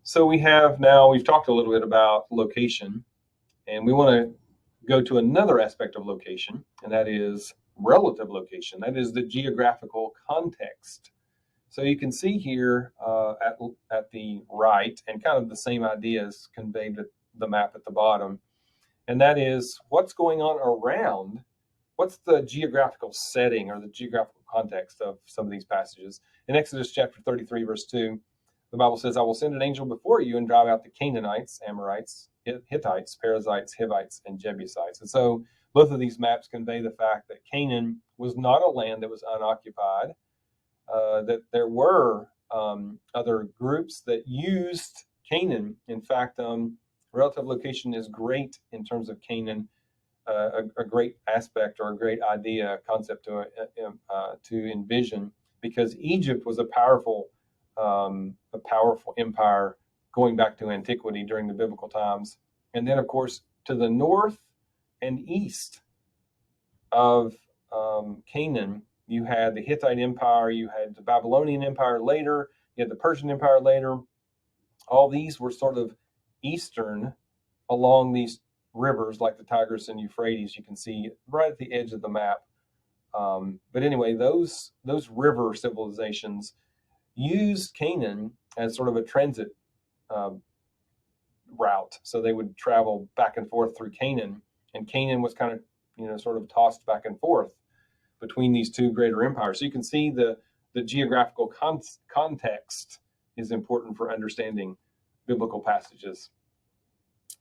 So we've talked a little bit about location, and we want to go to another aspect of location, and that is relative location. That is the geographical context. So you can see here at the right, and kind of the same ideas conveyed at the map at the bottom, and that is what's going on around, what's the geographical setting or the geographical context of some of these passages. In Exodus chapter 33, verse 2, the Bible says, I will send an angel before you and drive out the Canaanites, Amorites, Hittites, Perizzites, Hivites, and Jebusites. And so both of these maps convey the fact that Canaan was not a land that was unoccupied, that there were other groups that used Canaan. In fact, relative location is great in terms of Canaan, a great aspect or a great idea, concept to envision, because Egypt was a powerful empire going back to antiquity during the biblical times, and then of course to the north and east of Canaan, you had the Hittite Empire, you had the Babylonian Empire later, you had the Persian Empire later. All these were sort of eastern along these rivers like the Tigris and Euphrates. You can see right at the edge of the map. But anyway, those river civilizations used Canaan as sort of a transit uh, route. So they would travel back and forth through Canaan, and Canaan was kind of sort of tossed back and forth between these two greater empires. So you can see the geographical context is important for understanding biblical passages.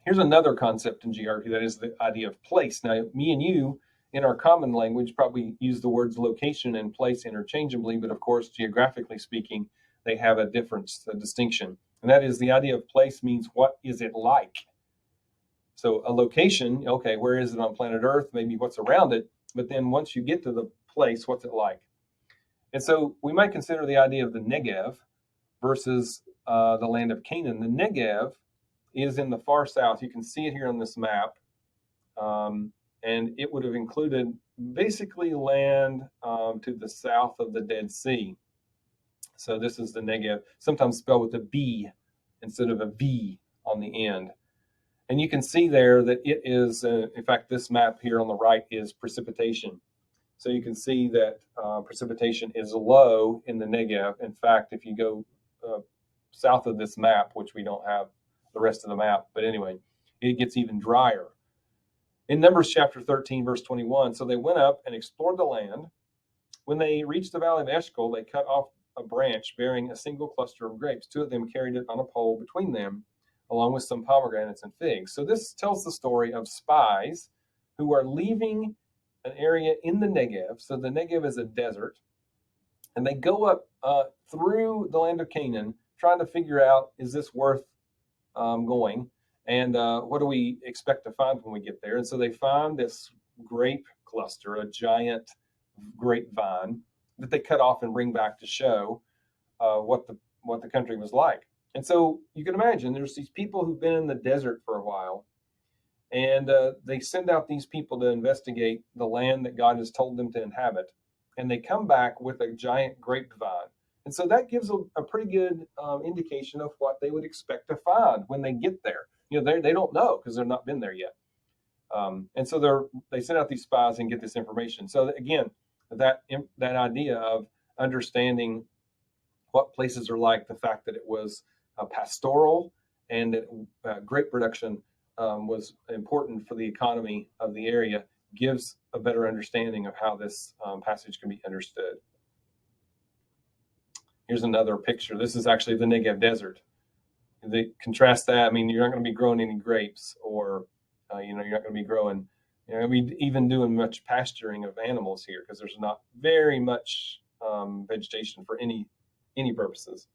Here's another concept in geography, that is the idea of place. Now, me and you, in our common language, probably use the words location and place interchangeably, but of course, geographically speaking, they have a difference, a distinction. And that is the idea of place means what is it like? So a location, okay, where is it on planet Earth? Maybe what's around it. But then once you get to the place, what's it like? And so we might consider the idea of the Negev versus the land of Canaan. The Negev is in the far south. You can see it here on this map. And it would have included basically land to the south of the Dead Sea. So this is the Negev, sometimes spelled with a B instead of a V on the end. And you can see there that it is, in fact, this map here on the right is precipitation. So you can see that precipitation is low in the Negev. In fact, if you go south of this map, which we don't have the rest of the map, but anyway, it gets even drier. In Numbers chapter 13, verse 21, so they went up and explored the land. When they reached the valley of Eshcol, they cut off a branch bearing a single cluster of grapes. Two of them carried it on a pole between them, along with some pomegranates and figs. So this tells the story of spies who are leaving an area in the Negev. So the Negev is a desert, and they go up through the land of Canaan, trying to figure out, is this worth going? And what do we expect to find when we get there? And so they find this grape cluster, a giant grapevine that they cut off and bring back to show what the country was like. And so you can imagine there's these people who've been in the desert for a while, and they send out these people to investigate the land that God has told them to inhabit, and they come back with a giant grapevine. And so that gives a pretty good indication of what they would expect to find when they get there. They don't know because they've not been there yet. And so they send out these spies and get this information. So again, that idea of understanding what places are like, the fact that it was pastoral and that grape production was important for the economy of the area, gives a better understanding of how this passage can be understood. Here's another picture. This is actually the Negev Desert. They contrast that. I mean, you're not going to be growing any grapes, or you're not going to be growing. You're not going to be even doing much pasturing of animals here because there's not very much vegetation for any purposes.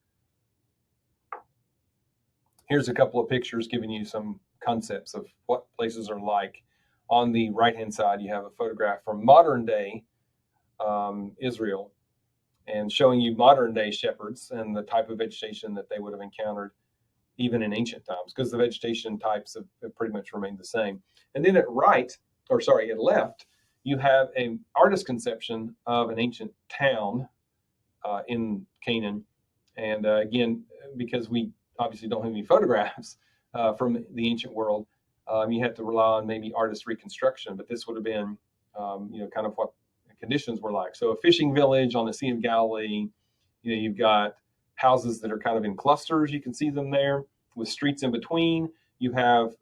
Here's a couple of pictures giving you some concepts of what places are like. On the right-hand side, you have a photograph from modern-day Israel, and showing you modern-day shepherds and the type of vegetation that they would have encountered even in ancient times, because the vegetation types have pretty much remained the same. And then at left, you have an artist's conception of an ancient town in Canaan. And again, because obviously don't have any photographs from the ancient world. You had to rely on maybe artist reconstruction, but this would have been, kind of what the conditions were like. So a fishing village on the Sea of Galilee. You've got houses that are kind of in clusters. You can see them there with streets in between. You have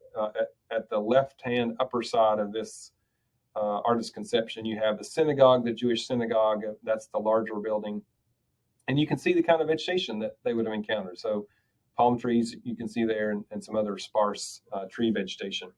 at the left-hand upper side of this artist conception, you have the synagogue, the Jewish synagogue. That's the larger building. And you can see the kind of vegetation that they would have encountered. So palm trees you can see there, and some other sparse tree vegetation.